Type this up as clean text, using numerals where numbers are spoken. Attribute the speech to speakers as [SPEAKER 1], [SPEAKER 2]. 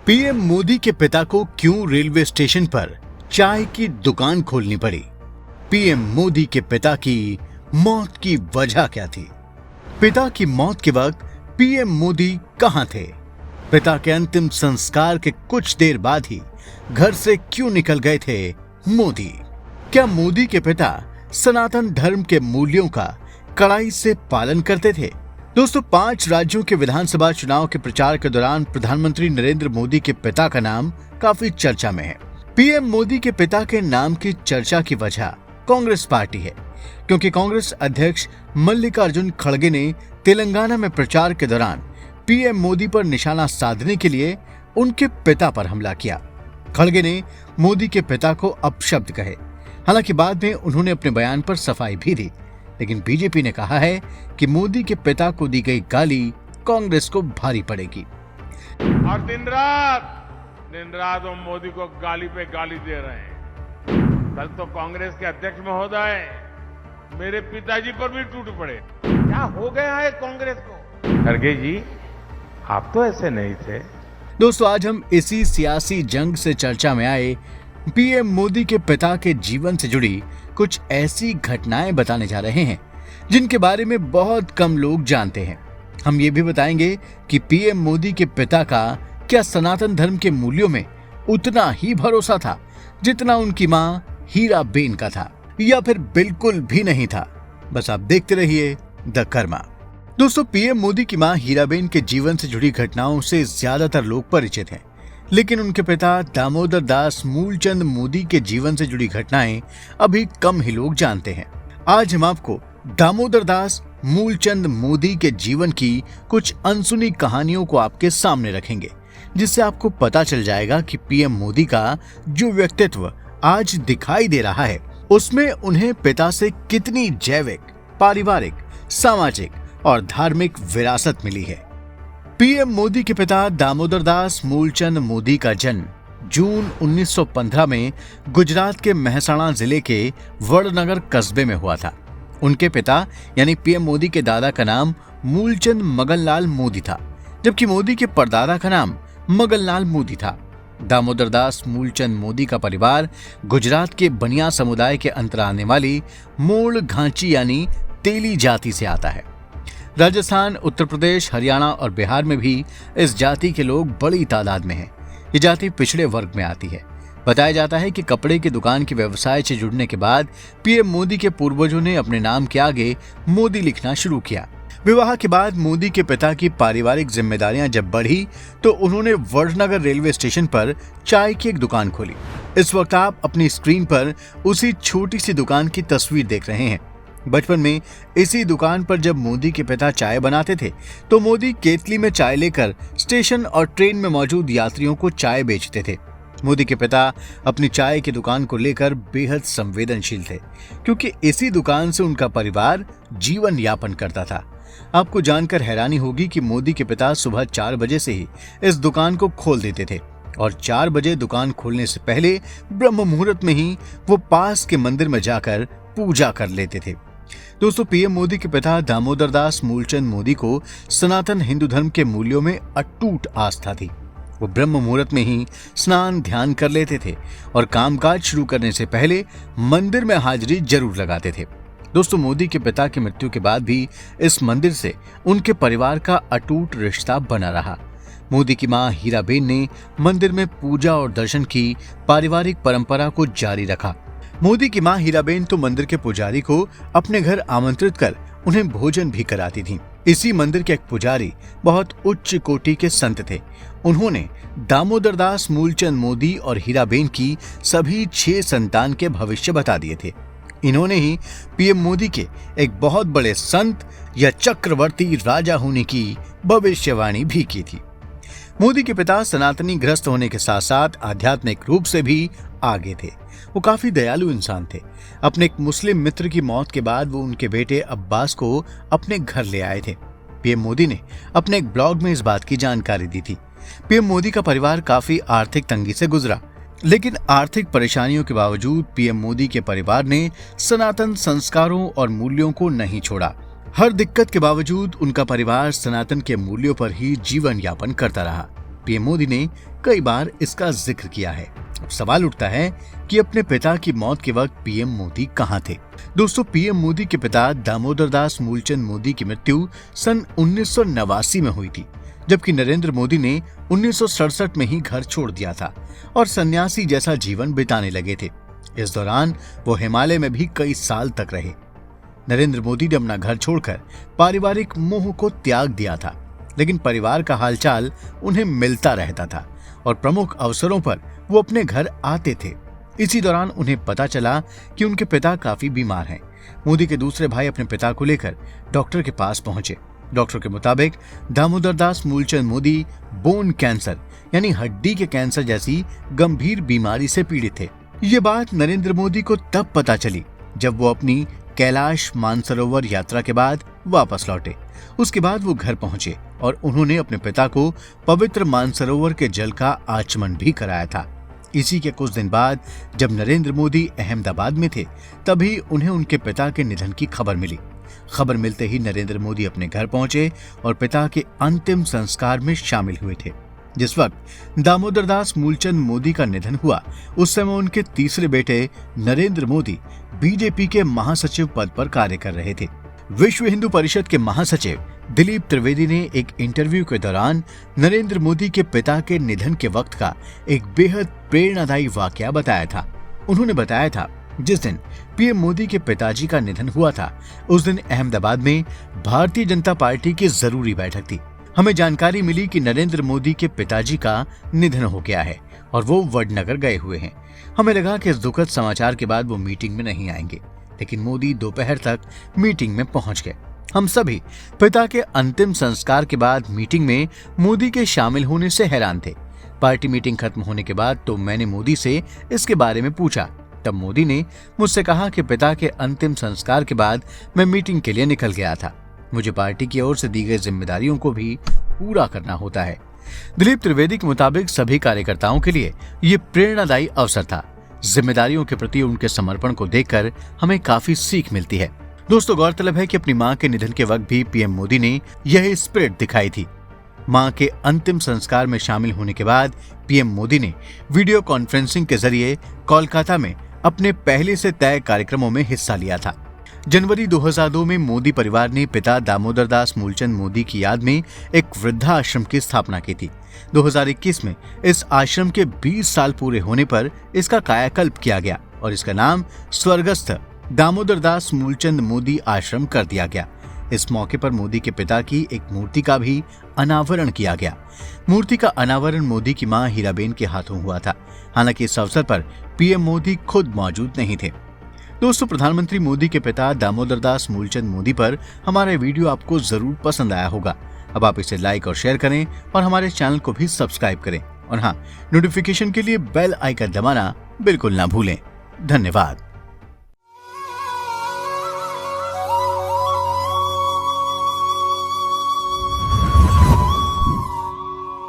[SPEAKER 1] PM Modi के पिता को क्यों रेलवे स्टेशन पर चाय की दुकान खोलनी पड़ी? पीएम मोदी के पिता की मौत की वजह क्या थी? पिता की मौत के वक्त पीएम मोदी कहां थे? पिता के अंतिम संस्कार के कुछ देर बाद ही घर से क्यों निकल गए थे मोदी? क्या मोदी के पिता सनातन धर्म के मूल्यों का कड़ाई से पालन करते थे? दोस्तों, 5 राज्यों के विधानसभा चुनाव के प्रचार के दौरान प्रधानमंत्री नरेंद्र मोदी के पिता का नाम काफी चर्चा में है। पीएम मोदी के पिता के नाम की चर्चा की वजह कांग्रेस पार्टी है, क्योंकि कांग्रेस अध्यक्ष मल्लिकार्जुन खड़गे ने तेलंगाना में प्रचार के दौरान पीएम मोदी पर निशाना साधने के लिए उनके पिता पर हमला किया। खड़गे ने मोदी के पिता को अपशब्द कहे। हालांकि बाद में उन्होंने अपने बयान पर सफाई भी दी, लेकिन बीजेपी ने कहा है कि मोदी के पिता को दी गई गाली कांग्रेस को भारी पड़ेगी।
[SPEAKER 2] और दिन रात वो मोदी को गाली पे गाली दे रहे हैं। कल तो कांग्रेस के अध्यक्ष महोदय मेरे पिताजी पर भी टूट पड़े। क्या हो गया है कांग्रेस को? खड़गे जी, आप तो ऐसे नहीं थे।
[SPEAKER 1] दोस्तों, आज हम इसी सियासी जंग से चर्चा में आए पीएम मोदी के पिता के जीवन से जुड़ी कुछ ऐसी घटनाएं बताने जा रहे हैं जिनके बारे में बहुत कम लोग जानते हैं। हम ये भी बताएंगे कि पीएम मोदी के पिता का क्या सनातन धर्म के मूल्यों में उतना ही भरोसा था जितना उनकी मां हीराबेन का था, या फिर बिल्कुल भी नहीं था। बस आप देखते रहिए द कर्मा। दोस्तों, पीएम मोदी की मां हीराबेन के जीवन से जुड़ी घटनाओं से ज्यादातर लोग परिचित हैं, लेकिन उनके पिता दामोदर दास मूलचंद मोदी के जीवन से जुड़ी घटनाएं अभी कम ही लोग जानते हैं। आज हम आपको दामोदर दास मूलचंद मोदी के जीवन की कुछ अनसुनी कहानियों को आपके सामने रखेंगे, जिससे आपको पता चल जाएगा कि पीएम मोदी का जो व्यक्तित्व आज दिखाई दे रहा है, उसमें उन्हें पिता से कितनी जैविक, पारिवारिक, सामाजिक और धार्मिक विरासत मिली है। पीएम मोदी के पिता दामोदर दास मूलचंद मोदी का जन्म जून 1915 में गुजरात के मेहसाणा जिले के वडनगर कस्बे में हुआ था। उनके पिता यानी पीएम मोदी के दादा का नाम मूलचंद मगनलाल मोदी था, जबकि मोदी के परदादा का नाम मगनलाल मोदी था। दामोदर दास मूलचंद मोदी का परिवार गुजरात के बनिया समुदाय के अंतर आने वाली मोड़ घांची यानी तेली जाति से आता है। राजस्थान, उत्तर प्रदेश, हरियाणा और बिहार में भी इस जाति के लोग बड़ी तादाद में हैं। ये जाति पिछड़े वर्ग में आती है। बताया जाता है कि कपड़े की दुकान के व्यवसाय से जुड़ने के बाद पीएम मोदी के पूर्वजों ने अपने नाम के आगे मोदी लिखना शुरू किया। विवाह के बाद मोदी के पिता की पारिवारिक जिम्मेदारियां जब बढ़ी तो उन्होंने वडनगर रेलवे स्टेशन पर चाय की एक दुकान खोली। इस वक्त आप अपनी स्क्रीन पर उसी छोटी सी दुकान की तस्वीर देख रहे हैं। बचपन में इसी दुकान पर जब मोदी के पिता चाय बनाते थे तो मोदी केतली में चाय लेकर स्टेशन और ट्रेन में मौजूद यात्रियों को चाय बेचते थे। मोदी के पिता अपनी चाय की दुकान को लेकर बेहद संवेदनशील थे, क्योंकि इसी दुकान से उनका परिवार जीवन यापन करता था। आपको जानकर हैरानी होगी कि मोदी के पिता सुबह 4 बजे से ही इस दुकान को खोल देते थे और 4 बजे दुकान खोलने से पहले ब्रह्म मुहूर्त में ही वो पास के मंदिर में जाकर पूजा कर लेते थे। दोस्तों, पीएम मोदी के पिता दामोदर दास मूलचंद मोदी को सनातन हिंदू धर्म के मूल्यों में अटूट आस्था थी। वो ब्रह्म मुहूर्त में ही स्नान ध्यान कर लेते थे और कामकाज शुरू करने से पहले मंदिर में हाजिरी जरूर लगाते थे। दोस्तों, मोदी के पिता की मृत्यु के बाद भी इस मंदिर से उनके परिवार का अटूट रिश्ता बना रहा। मोदी की मां हीराबेन ने मंदिर में पूजा और दर्शन की पारिवारिक परंपरा को जारी रखा। मोदी की मां हीराबेन तो मंदिर के पुजारी को अपने घर आमंत्रित कर उन्हें भोजन भी कराती थीं। इसी मंदिर के एक पुजारी बहुत उच्च कोटि के संत थे। उन्होंने दामोदर दास मूलचंद मोदी और हीराबेन की सभी 6 संतान के भविष्य बता दिए थे। इन्होंने ही पीएम मोदी के एक बहुत बड़े संत या चक्रवर्ती राजा होने की भविष्यवाणी भी की थी। मोदी के पिता सनातनी ग्रस्त होने के साथ साथ आध्यात्मिक रूप से भी आगे थे। वो काफी दयालु इंसान थे। अपने एक मुस्लिम मित्र की मौत के बाद वो उनके बेटे अब्बास को अपने घर ले आए थे। पीएम मोदी ने अपने एक ब्लॉग में इस बात की जानकारी दी थी। पीएम मोदी का परिवार काफी आर्थिक तंगी से गुजरा, लेकिन आर्थिक परेशानियों के बावजूद पीएम मोदी के परिवार ने सनातन संस्कारों और मूल्यों को नहीं छोड़ा। हर दिक्कत के बावजूद उनका परिवार सनातन के मूल्यों पर ही जीवन यापन करता रहा। पीएम मोदी ने कई बार इसका जिक्र किया है। अब सवाल उठता है कि अपने पिता की मौत के वक्त पीएम मोदी कहां थे। दोस्तों, पीएम मोदी के पिता दामोदर दास मूलचंद मोदी की मृत्यु सन 1989 में हुई थी, जबकि नरेंद्र मोदी ने 1967 में ही घर छोड़ दिया था और सन्यासी जैसा जीवन बिताने लगे थे। इस दौरान वो हिमालय में भी कई साल तक रहे। नरेंद्र मोदी ने अपना घर छोड़कर पारिवारिक मोह को त्याग दिया था, लेकिन परिवार का हालचाल उन्हें मिलता रहता था और प्रमुख अवसरों पर वो अपने घर आते थे। इसी दौरान उन्हें पता चला कि उनके पिता काफी बीमार हैं। मोदी के दूसरे भाई अपने पिता को लेकर डॉक्टर के पास पहुंचे। डॉक्टर के मुताबिक दामोदर दास मूलचंद मोदी बोन कैंसर यानी हड्डी के कैंसर जैसी गंभीर बीमारी से पीड़ित थे। ये बात नरेंद्र मोदी को तब पता चली जब वो अपनी कैलाश मानसरोवर यात्रा के बाद वापस लौटे। उसके बाद वो घर पहुंचे और उन्होंने अपने पिता को पवित्र मानसरोवर के जल का आचमन भी कराया था। इसी के कुछ दिन बाद जब नरेंद्र मोदी अहमदाबाद में थे, तभी उन्हें उनके पिता के निधन की खबर मिली। खबर मिलते ही नरेंद्र मोदी अपने घर पहुंचे और पिता के अंतिम संस्कार में शामिल हुए थे। जिस वक्त दामोदर दास मूलचंद मोदी का निधन हुआ, उस समय उनके तीसरे बेटे नरेंद्र मोदी बीजेपी के महासचिव पद पर कार्य कर रहे थे। विश्व हिंदू परिषद के महासचिव दिलीप त्रिवेदी ने एक इंटरव्यू के दौरान नरेंद्र मोदी के पिता के निधन के वक्त का एक बेहद प्रेरणादायी वाकया बताया था। उन्होंने बताया था, जिस दिन पीएम मोदी के पिताजी का निधन हुआ था, उस दिन अहमदाबाद में भारतीय जनता पार्टी की जरूरी बैठक थी। हमें जानकारी मिली कि नरेंद्र मोदी के पिताजी का निधन हो गया है और वो वडनगर गए हुए हैं। हमें लगा कि इस दुखद समाचार के बाद वो मीटिंग में नहीं आएंगे, लेकिन मोदी दोपहर तक मीटिंग में पहुंच गए। हम सभी पिता के अंतिम संस्कार के बाद मीटिंग में मोदी के शामिल होने से हैरान थे। पार्टी मीटिंग खत्म होने के बाद तो मैंने मोदी से इसके बारे में पूछा। तब मोदी ने मुझसे कहा कि पिता के अंतिम संस्कार के बाद मैं मीटिंग के लिए निकल गया था। मुझे पार्टी की ओर से दी गई जिम्मेदारियों को भी पूरा करना होता है। दिलीप त्रिवेदी के मुताबिक सभी कार्यकर्ताओं के लिए ये प्रेरणादायी अवसर था। जिम्मेदारियों के प्रति उनके समर्पण को देखकर हमें काफी सीख मिलती है। दोस्तों, गौरतलब है कि अपनी मां के निधन के वक्त भी पीएम मोदी ने यह स्पिरिट दिखाई थी। मां के अंतिम संस्कार में शामिल होने के बाद पीएम मोदी ने वीडियो कॉन्फ्रेंसिंग के जरिए कोलकाता में अपने पहले से तय कार्यक्रमों में हिस्सा लिया था। जनवरी 2002 में मोदी परिवार ने पिता दामोदर दास मूलचंद मोदी की याद में एक वृद्धाश्रम की स्थापना की थी। 2021 में इस आश्रम के 20 साल पूरे होने पर इसका कायाकल्प किया गया और इसका नाम स्वर्गस्थ दामोदर दास मूलचंद मोदी आश्रम कर दिया गया। इस मौके पर मोदी के पिता की एक मूर्ति का भी अनावरण किया गया। मूर्ति का अनावरण मोदी की मां हीराबेन के हाथों हुआ था। हालांकि इस अवसर पर पीएम मोदी खुद मौजूद नहीं थे। दोस्तों, प्रधानमंत्री मोदी के पिता दामोदर दास मूलचंद मोदी पर हमारा वीडियो आपको जरूर पसंद आया होगा। अब आप इसे लाइक और शेयर करें और हमारे चैनल को भी सब्सक्राइब करें और हाँ, नोटिफिकेशन के लिए बेल आइकन दबाना बिल्कुल ना भूलें। धन्यवाद।